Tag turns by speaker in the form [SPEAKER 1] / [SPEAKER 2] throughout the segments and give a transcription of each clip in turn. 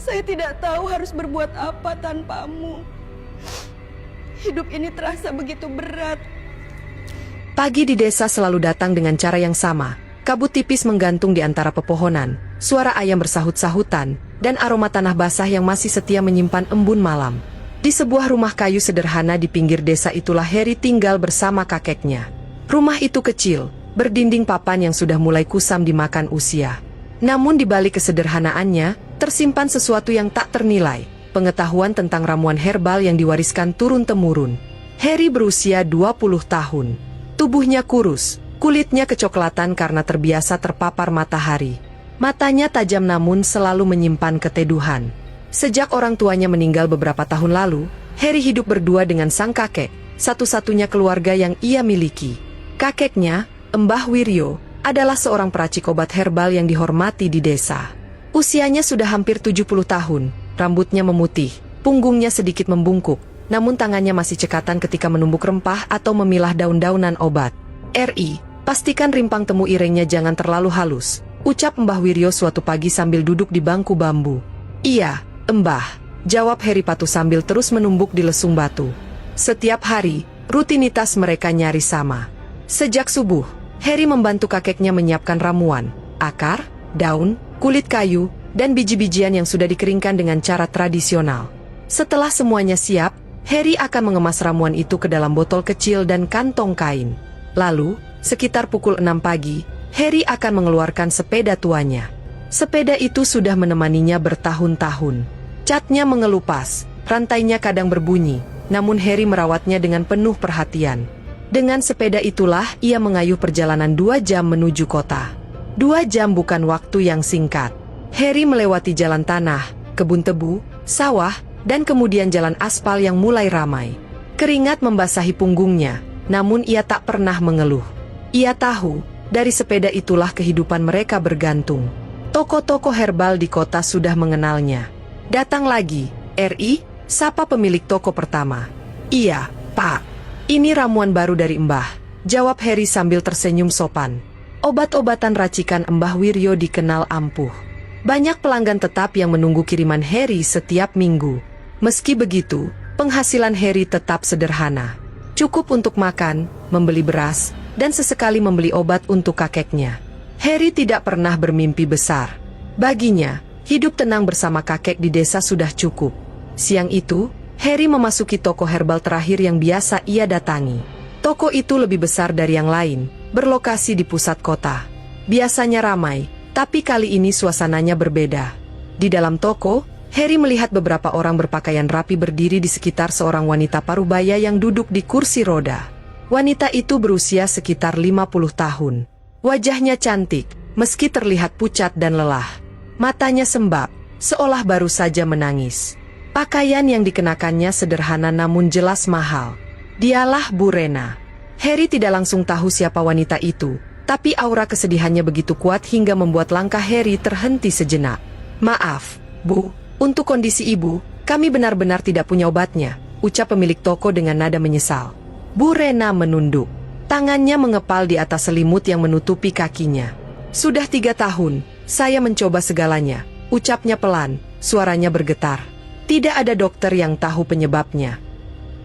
[SPEAKER 1] Saya tidak tahu harus berbuat apa tanpamu. Hidup ini terasa begitu berat.
[SPEAKER 2] Pagi di desa selalu datang dengan cara yang sama. Kabut tipis menggantung di antara pepohonan, suara ayam bersahut-sahutan, dan aroma tanah basah yang masih setia menyimpan embun malam. Di sebuah rumah kayu sederhana di pinggir desa itulah Harry tinggal bersama kakeknya. Rumah itu kecil, berdinding papan yang sudah mulai kusam dimakan usia. Namun di balik kesederhanaannya, tersimpan sesuatu yang tak ternilai, pengetahuan tentang ramuan herbal yang diwariskan turun-temurun. Harry berusia 20 tahun. Tubuhnya kurus, kulitnya kecoklatan karena terbiasa terpapar matahari. Matanya tajam namun selalu menyimpan keteduhan. Sejak orang tuanya meninggal beberapa tahun lalu, Harry hidup berdua dengan sang kakek, satu-satunya keluarga yang ia miliki. Kakeknya, Mbah Wiryo, adalah seorang peracik obat herbal yang dihormati di desa. Usianya sudah hampir 70 tahun, rambutnya memutih, punggungnya sedikit membungkuk, namun tangannya masih cekatan ketika menumbuk rempah atau memilah daun-daunan obat. "Ri, pastikan rimpang temu irengnya jangan terlalu halus," ucap Mbah Wiryo suatu pagi sambil duduk di bangku bambu. "Iya, Mbah," jawab Harry patuh sambil terus menumbuk di lesung batu. Setiap hari, rutinitas mereka nyaris sama. Sejak subuh, Harry membantu kakeknya menyiapkan ramuan, akar, daun, kulit kayu, dan biji-bijian yang sudah dikeringkan dengan cara tradisional. Setelah semuanya siap, Harry akan mengemas ramuan itu ke dalam botol kecil dan kantong kain. Lalu, sekitar pukul 6 pagi, Harry akan mengeluarkan sepeda tuanya. Sepeda itu sudah menemaninya bertahun-tahun. Catnya mengelupas, rantainya kadang berbunyi, namun Harry merawatnya dengan penuh perhatian. Dengan sepeda itulah ia mengayuh perjalanan 2 jam menuju kota. 2 jam bukan waktu yang singkat. Harry melewati jalan tanah, kebun tebu, sawah, dan kemudian jalan aspal yang mulai ramai. Keringat membasahi punggungnya, namun ia tak pernah mengeluh. Ia tahu, dari sepeda itulah kehidupan mereka bergantung. Toko-toko herbal di kota sudah mengenalnya. "Datang lagi, Ri," sapa pemilik toko pertama. "Iya, Pak. Ini ramuan baru dari Mbah," jawab Harry sambil tersenyum sopan. Obat-obatan racikan Mbah Wiryo dikenal ampuh. Banyak pelanggan tetap yang menunggu kiriman Harry setiap minggu. Meski begitu, penghasilan Harry tetap sederhana. Cukup untuk makan, membeli beras, dan sesekali membeli obat untuk kakeknya. Harry tidak pernah bermimpi besar. Baginya, hidup tenang bersama kakek di desa sudah cukup. Siang itu, Harry memasuki toko herbal terakhir yang biasa ia datangi. Toko itu lebih besar dari yang lain, berlokasi di pusat kota. Biasanya ramai, tapi kali ini suasananya berbeda. Di dalam toko, Harry melihat beberapa orang berpakaian rapi berdiri di sekitar seorang wanita parubaya yang duduk di kursi roda. Wanita itu berusia sekitar 50 tahun. Wajahnya cantik, meski terlihat pucat dan lelah. Matanya sembab, seolah baru saja menangis. Pakaian yang dikenakannya sederhana namun jelas mahal. Dialah Bu Rena. Harry tidak langsung tahu siapa wanita itu, tapi aura kesedihannya begitu kuat hingga membuat langkah Harry terhenti sejenak. "Maaf, Bu, untuk kondisi ibu, kami benar-benar tidak punya obatnya," ucap pemilik toko dengan nada menyesal. Bu Rena menunduk. Tangannya mengepal di atas selimut yang menutupi kakinya. "Sudah 3 tahun, saya mencoba segalanya," ucapnya pelan, suaranya bergetar. Tidak ada dokter yang tahu penyebabnya.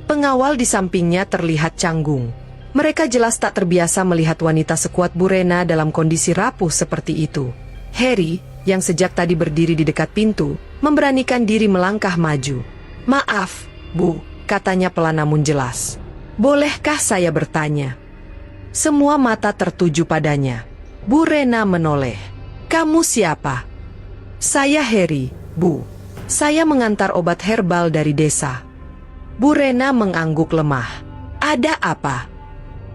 [SPEAKER 2] Pengawal di sampingnya terlihat canggung. Mereka jelas tak terbiasa melihat wanita sekuat Bu Rena dalam kondisi rapuh seperti itu. Harry, yang sejak tadi berdiri di dekat pintu, memberanikan diri melangkah maju. "Maaf, Bu," katanya pelan namun jelas. "Bolehkah saya bertanya?" Semua mata tertuju padanya. Bu Rena menoleh. "Kamu siapa?" "Saya Harry, Bu. Saya mengantar obat herbal dari desa." Bu Rena mengangguk lemah. "Ada apa?"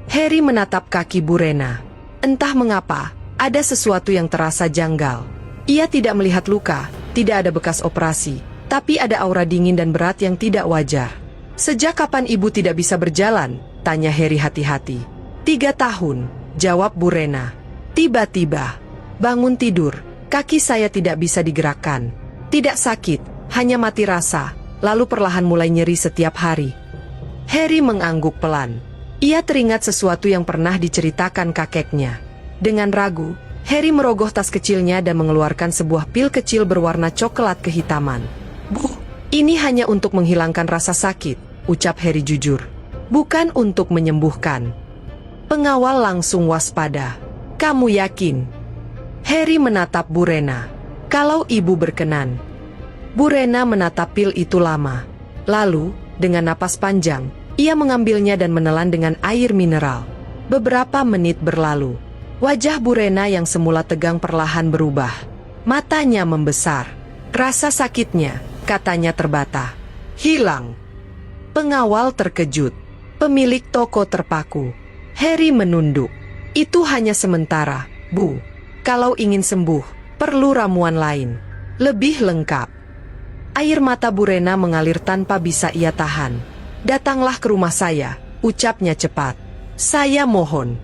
[SPEAKER 2] Harry menatap kaki Bu Rena. Entah mengapa, ada sesuatu yang terasa janggal. Ia tidak melihat luka, tidak ada bekas operasi, tapi ada aura dingin dan berat yang tidak wajar. "Sejak kapan ibu tidak bisa berjalan?" tanya Harry hati-hati. 3 tahun, jawab Bu Rena. "Tiba-tiba, bangun tidur, kaki saya tidak bisa digerakkan. Tidak sakit, hanya mati rasa, lalu perlahan mulai nyeri setiap hari." Harry mengangguk pelan. Ia teringat sesuatu yang pernah diceritakan kakeknya. Dengan ragu, Harry merogoh tas kecilnya dan mengeluarkan sebuah pil kecil berwarna coklat kehitaman. "Bu, ini hanya untuk menghilangkan rasa sakit," ucap Harry jujur. "Bukan untuk menyembuhkan." Pengawal langsung waspada. "Kamu yakin?" Harry menatap Bu Rena. "Kalau ibu berkenan." Bu Rena menatap pil itu lama. Lalu, dengan napas panjang, ia mengambilnya dan menelan dengan air mineral. Beberapa menit berlalu. Wajah Bu Rena yang semula tegang perlahan berubah. Matanya membesar. Rasa sakitnya, katanya terbata, hilang. Pengawal terkejut. Pemilik toko terpaku. Harry menunduk. "Itu hanya sementara, Bu. Kalau ingin sembuh, perlu ramuan lain. Lebih lengkap." Air mata Bu Rena mengalir tanpa bisa ia tahan. "Datanglah ke rumah saya," ucapnya cepat. "Saya mohon."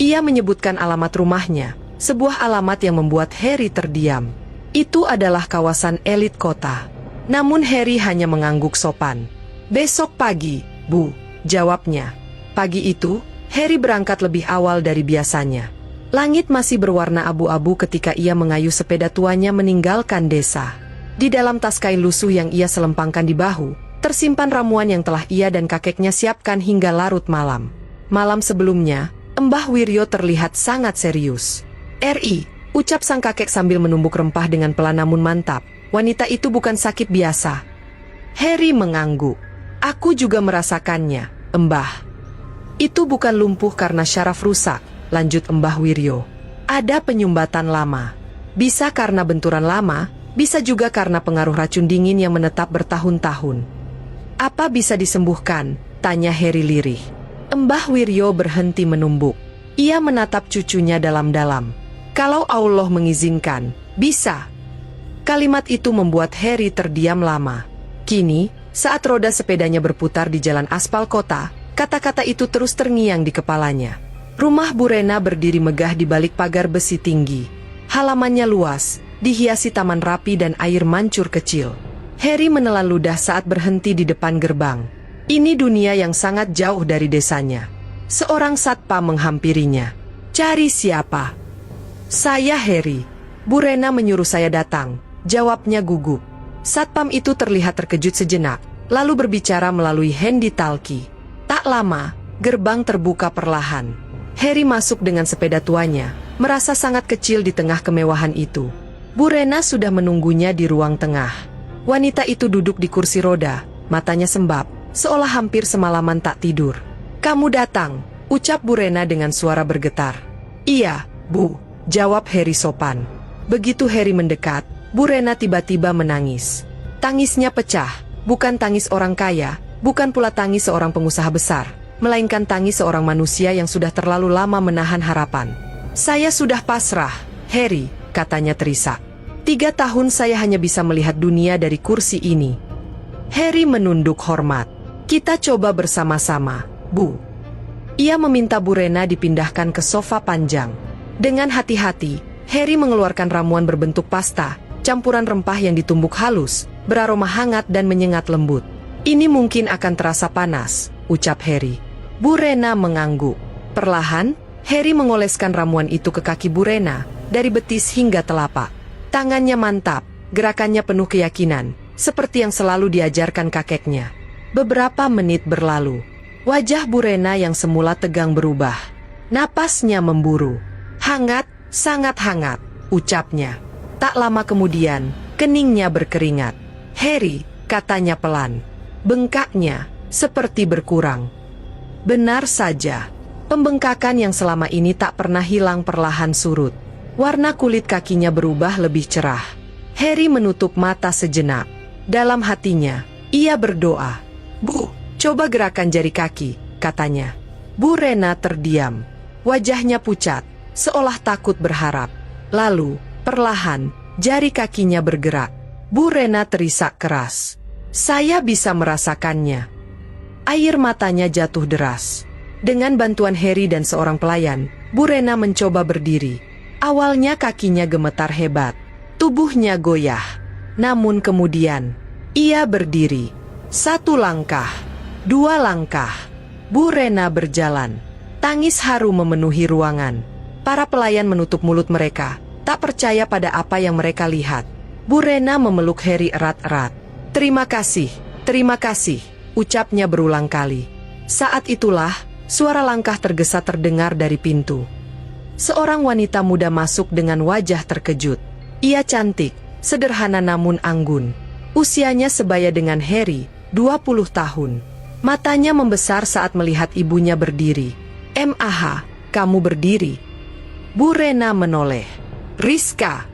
[SPEAKER 2] Ia menyebutkan alamat rumahnya, sebuah alamat yang membuat Harry terdiam. Itu adalah kawasan elit kota. Namun Harry hanya mengangguk sopan. "Besok pagi, Bu," jawabnya. Pagi itu, Harry berangkat lebih awal dari biasanya. Langit masih berwarna abu-abu ketika ia mengayuh sepeda tuanya meninggalkan desa. Di dalam tas kain lusuh yang ia selempangkan di bahu, tersimpan ramuan yang telah ia dan kakeknya siapkan hingga larut malam. Malam sebelumnya, Mbah Wiryo terlihat sangat serius. "Ri," ucap sang kakek sambil menumbuk rempah dengan pelan namun mantap. "Wanita itu bukan sakit biasa." Harry mengangguk. "Aku juga merasakannya, Mbah." "Itu bukan lumpuh karena syaraf rusak," lanjut Mbah Wiryo. "Ada penyumbatan lama. Bisa karena benturan lama, bisa juga karena pengaruh racun dingin yang menetap bertahun-tahun." "Apa bisa disembuhkan?" tanya Harry lirih. Mbah Wiryo berhenti menumbuk. Ia menatap cucunya dalam-dalam. "Kalau Allah mengizinkan, bisa." Kalimat itu membuat Harry terdiam lama. Kini, saat roda sepedanya berputar di jalan aspal kota, kata-kata itu terus terngiang di kepalanya. Rumah Bu Rena berdiri megah di balik pagar besi tinggi. Halamannya luas, dihiasi taman rapi dan air mancur kecil. Harry menelan ludah saat berhenti di depan gerbang. Ini dunia yang sangat jauh dari desanya. Seorang satpam menghampirinya. "Cari siapa?" "Saya Harry. Bu Rena menyuruh saya datang," jawabnya gugup. Satpam itu terlihat terkejut sejenak, lalu berbicara melalui handy-talkie. Tak lama, gerbang terbuka perlahan. Harry masuk dengan sepeda tuanya, merasa sangat kecil di tengah kemewahan itu. Bu Rena sudah menunggunya di ruang tengah. Wanita itu duduk di kursi roda, matanya sembab, seolah hampir semalaman tak tidur. "Kamu datang," ucap Bu Rena dengan suara bergetar. "Iya, Bu," jawab Harry sopan. Begitu Harry mendekat, Bu Rena tiba-tiba menangis. Tangisnya pecah, bukan tangis orang kaya, bukan pula tangis seorang pengusaha besar, melainkan tangis seorang manusia yang sudah terlalu lama menahan harapan. "Saya sudah pasrah, Harry," katanya terisak. 3 tahun saya hanya bisa melihat dunia dari kursi ini." Harry menunduk hormat. "Kita coba bersama-sama, Bu." Ia meminta Bu Rena dipindahkan ke sofa panjang. Dengan hati-hati, Harry mengeluarkan ramuan berbentuk pasta, campuran rempah yang ditumbuk halus, beraroma hangat dan menyengat lembut. "Ini mungkin akan terasa panas," ucap Harry. Bu Rena mengangguk. Perlahan, Harry mengoleskan ramuan itu ke kaki Bu Rena, dari betis hingga telapak. Tangannya mantap, gerakannya penuh keyakinan, seperti yang selalu diajarkan kakeknya. Beberapa menit berlalu. Wajah Bu Rena yang semula tegang berubah. Napasnya memburu. "Hangat, sangat hangat," ucapnya. Tak lama kemudian, keningnya berkeringat. "Harry," katanya pelan. Bengkaknya seperti berkurang. Benar saja, pembengkakan yang selama ini tak pernah hilang perlahan surut. Warna kulit kakinya berubah lebih cerah. Harry menutup mata sejenak. Dalam hatinya, ia berdoa. "Bu, coba gerakan jari kaki," katanya. Bu Rena terdiam. Wajahnya pucat, seolah takut berharap. Lalu, perlahan, jari kakinya bergerak. Bu Rena terisak keras. "Saya bisa merasakannya." Air matanya jatuh deras. Dengan bantuan Harry dan seorang pelayan, Bu Rena mencoba berdiri. Awalnya kakinya gemetar hebat, tubuhnya goyah. Namun kemudian, ia berdiri. 1 langkah, 2 langkah. Bu Rena berjalan. Tangis haru memenuhi ruangan. Para pelayan menutup mulut mereka, tak percaya pada apa yang mereka lihat. Bu Rena memeluk Harry erat-erat. Terima kasih, ucapnya berulang kali. Saat itulah, suara langkah tergesa terdengar dari pintu. Seorang wanita muda masuk dengan wajah terkejut. Ia cantik, sederhana namun anggun. Usianya sebaya dengan Harry, 20 tahun. Matanya membesar saat melihat ibunya berdiri. "Mah, kamu berdiri." Bu Rena menoleh. "Rizka."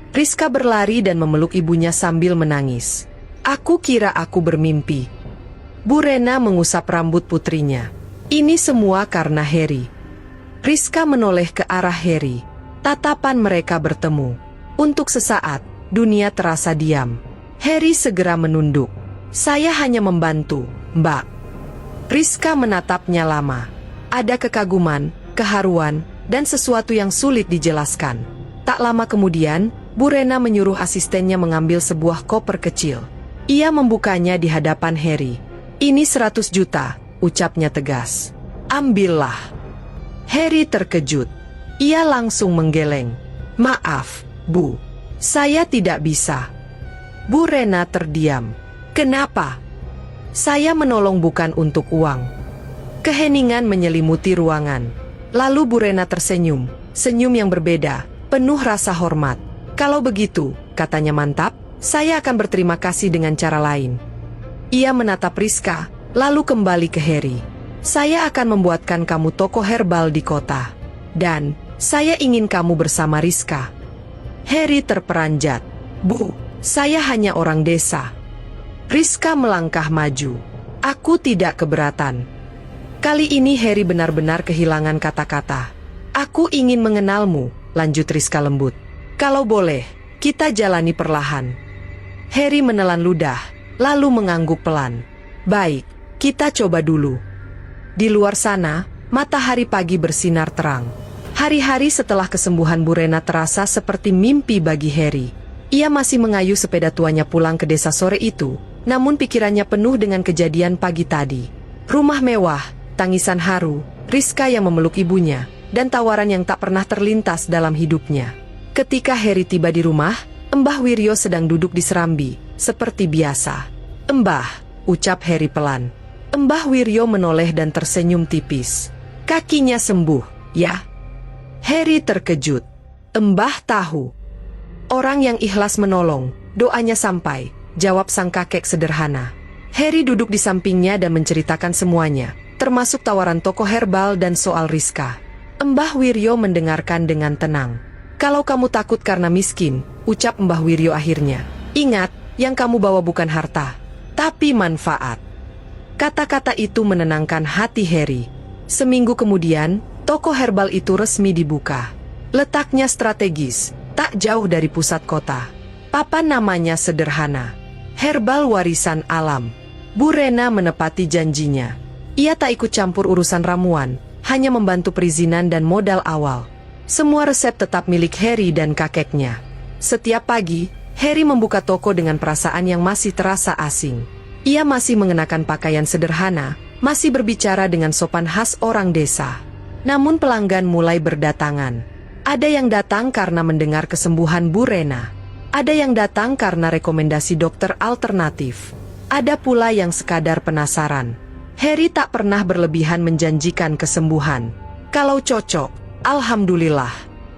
[SPEAKER 2] Rizka berlari dan memeluk ibunya sambil menangis. "Aku kira aku bermimpi." Bu Rena mengusap rambut putrinya. "Ini semua karena Harry." Rizka menoleh ke arah Harry. Tatapan mereka bertemu. Untuk sesaat, dunia terasa diam. Harry segera menunduk. "Saya hanya membantu, Mbak." Rizka menatapnya lama. Ada kekaguman, keharuan, dan sesuatu yang sulit dijelaskan. Tak lama kemudian, Bu Rena menyuruh asistennya mengambil sebuah koper kecil. Ia membukanya di hadapan Harry. "Ini 100 juta, ucapnya tegas. "Ambillah." Harry terkejut. Ia langsung menggeleng. "Maaf, Bu. Saya tidak bisa." Bu Rena terdiam. "Kenapa?" "Saya menolong bukan untuk uang." Keheningan menyelimuti ruangan. Lalu Bu Rena tersenyum. Senyum yang berbeda, penuh rasa hormat. "Kalau begitu," katanya mantap, "saya akan berterima kasih dengan cara lain." Ia menatap Rizka, lalu kembali ke Harry. "Saya akan membuatkan kamu toko herbal di kota. Dan, saya ingin kamu bersama Rizka." Harry terperanjat. "Bu, saya hanya orang desa." Rizka melangkah maju. "Aku tidak keberatan." Kali ini Harry benar-benar kehilangan kata-kata. "Aku ingin mengenalmu," lanjut Rizka lembut. "Kalau boleh, kita jalani perlahan." Harry menelan ludah, lalu mengangguk pelan. "Baik, kita coba dulu." Di luar sana, matahari pagi bersinar terang. Hari-hari setelah kesembuhan Bu Rena terasa seperti mimpi bagi Harry. Ia masih mengayuh sepeda tuanya pulang ke desa sore itu, namun pikirannya penuh dengan kejadian pagi tadi. Rumah mewah, tangisan haru, Rizka yang memeluk ibunya, dan tawaran yang tak pernah terlintas dalam hidupnya. Ketika Harry tiba di rumah, Mbah Wiryo sedang duduk di serambi, seperti biasa. "Mbah," ucap Harry pelan. Mbah Wiryo menoleh dan tersenyum tipis. "Kakinya sembuh, ya?" Harry terkejut. "Mbah tahu." "Orang yang ikhlas menolong, doanya sampai," jawab sang kakek sederhana. Harry duduk di sampingnya dan menceritakan semuanya, termasuk tawaran toko herbal dan soal Rizka. Mbah Wiryo mendengarkan dengan tenang. "Kalau kamu takut karena miskin," ucap Mbah Wiryo akhirnya, "ingat, yang kamu bawa bukan harta, tapi manfaat." Kata-kata itu menenangkan hati Harry. Seminggu kemudian, toko herbal itu resmi dibuka. Letaknya strategis, tak jauh dari pusat kota. Papan namanya sederhana, Herbal Warisan Alam. Bu Rena menepati janjinya. Ia tak ikut campur urusan ramuan, hanya membantu perizinan dan modal awal. Semua resep tetap milik Harry dan kakeknya. Setiap pagi, Harry membuka toko dengan perasaan yang masih terasa asing. Ia masih mengenakan pakaian sederhana, masih berbicara dengan sopan khas orang desa. Namun pelanggan mulai berdatangan. Ada yang datang karena mendengar kesembuhan Bu Rena. Ada yang datang karena rekomendasi dokter alternatif. Ada pula yang sekadar penasaran. Harry tak pernah berlebihan menjanjikan kesembuhan. Kalau cocok, alhamdulillah.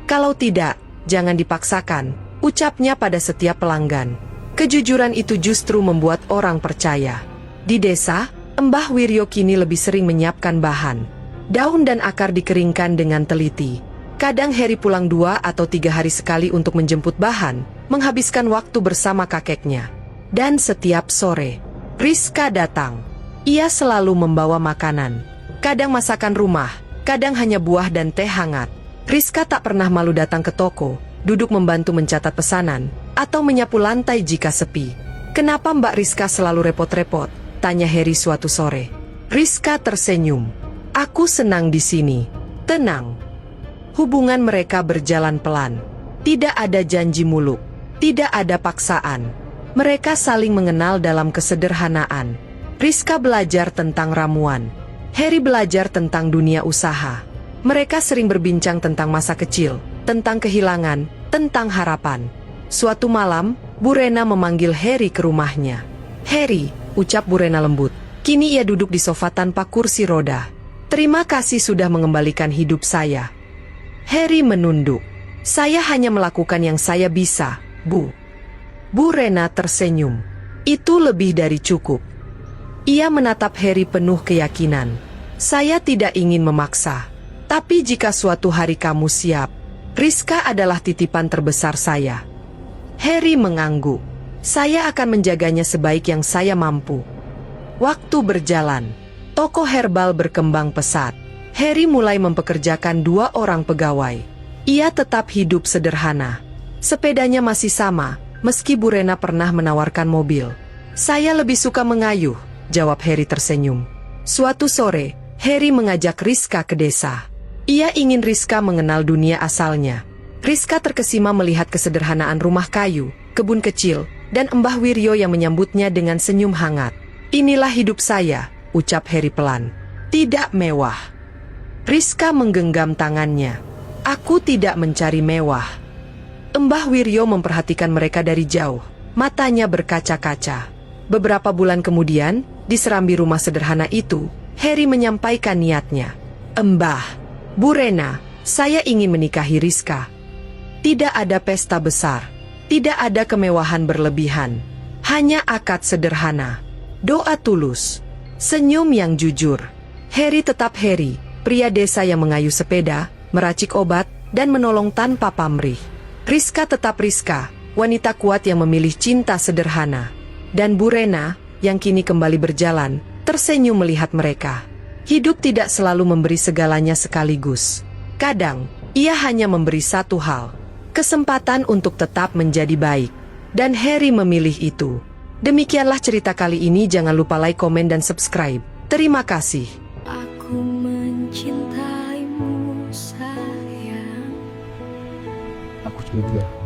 [SPEAKER 2] Kalau tidak, jangan dipaksakan, ucapnya pada setiap pelanggan. Kejujuran itu justru membuat orang percaya. Di desa, Mbah Wiryo kini lebih sering menyiapkan bahan. Daun dan akar dikeringkan dengan teliti. Kadang Harry pulang 2 atau 3 hari sekali untuk menjemput bahan, menghabiskan waktu bersama kakeknya. Dan setiap sore, Rizka datang. Ia selalu membawa makanan. Kadang masakan rumah, kadang hanya buah dan teh hangat. Rizka tak pernah malu datang ke toko, duduk membantu mencatat pesanan, atau menyapu lantai jika sepi. "Kenapa Mbak Rizka selalu repot-repot?" tanya Harry suatu sore. Rizka tersenyum. "Aku senang di sini. Tenang." Hubungan mereka berjalan pelan. Tidak ada janji muluk. Tidak ada paksaan. Mereka saling mengenal dalam kesederhanaan. Rizka belajar tentang ramuan. Harry belajar tentang dunia usaha. Mereka sering berbincang tentang masa kecil, tentang kehilangan, tentang harapan. Suatu malam, Bu Rena memanggil Harry ke rumahnya. "Harry," ucap Bu Rena lembut. Kini ia duduk di sofa tanpa kursi roda. "Terima kasih sudah mengembalikan hidup saya." Harry menunduk. "Saya hanya melakukan yang saya bisa, Bu." Bu Rena tersenyum. "Itu lebih dari cukup." Ia menatap Harry penuh keyakinan. "Saya tidak ingin memaksa. Tapi jika suatu hari kamu siap, Rizka adalah titipan terbesar saya." Harry mengangguk. "Saya akan menjaganya sebaik yang saya mampu." Waktu berjalan. Toko herbal berkembang pesat. Harry mulai mempekerjakan 2 orang pegawai. Ia tetap hidup sederhana. Sepedanya masih sama, meski Bu Rena pernah menawarkan mobil. "Saya lebih suka mengayuh," jawab Harry tersenyum. Suatu sore, Harry mengajak Rizka ke desa. Ia ingin Rizka mengenal dunia asalnya. Rizka terkesima melihat kesederhanaan rumah kayu, kebun kecil, dan Mbah Wiryo yang menyambutnya dengan senyum hangat. "Inilah hidup saya," ucap Harry pelan. "Tidak mewah." Rizka menggenggam tangannya. "Aku tidak mencari mewah." Mbah Wiryo memperhatikan mereka dari jauh. Matanya berkaca-kaca. Beberapa bulan kemudian, di serambi rumah sederhana itu, Harry menyampaikan niatnya. "Mbah, Bu Rena, saya ingin menikahi Rizka. Tidak ada pesta besar, tidak ada kemewahan berlebihan, hanya akad sederhana, doa tulus, senyum yang jujur." Harry tetap Harry, pria desa yang mengayuh sepeda, meracik obat, dan menolong tanpa pamrih. Rizka tetap Rizka, wanita kuat yang memilih cinta sederhana. Dan Bu Rena, yang kini kembali berjalan, tersenyum melihat mereka. Hidup tidak selalu memberi segalanya sekaligus. Kadang, ia hanya memberi satu hal, kesempatan untuk tetap menjadi baik. Dan Harry memilih itu. Demikianlah cerita kali ini, jangan lupa like, komen, dan subscribe. Terima kasih.
[SPEAKER 1] Aku mencintaimu, sayang.
[SPEAKER 3] Aku juga.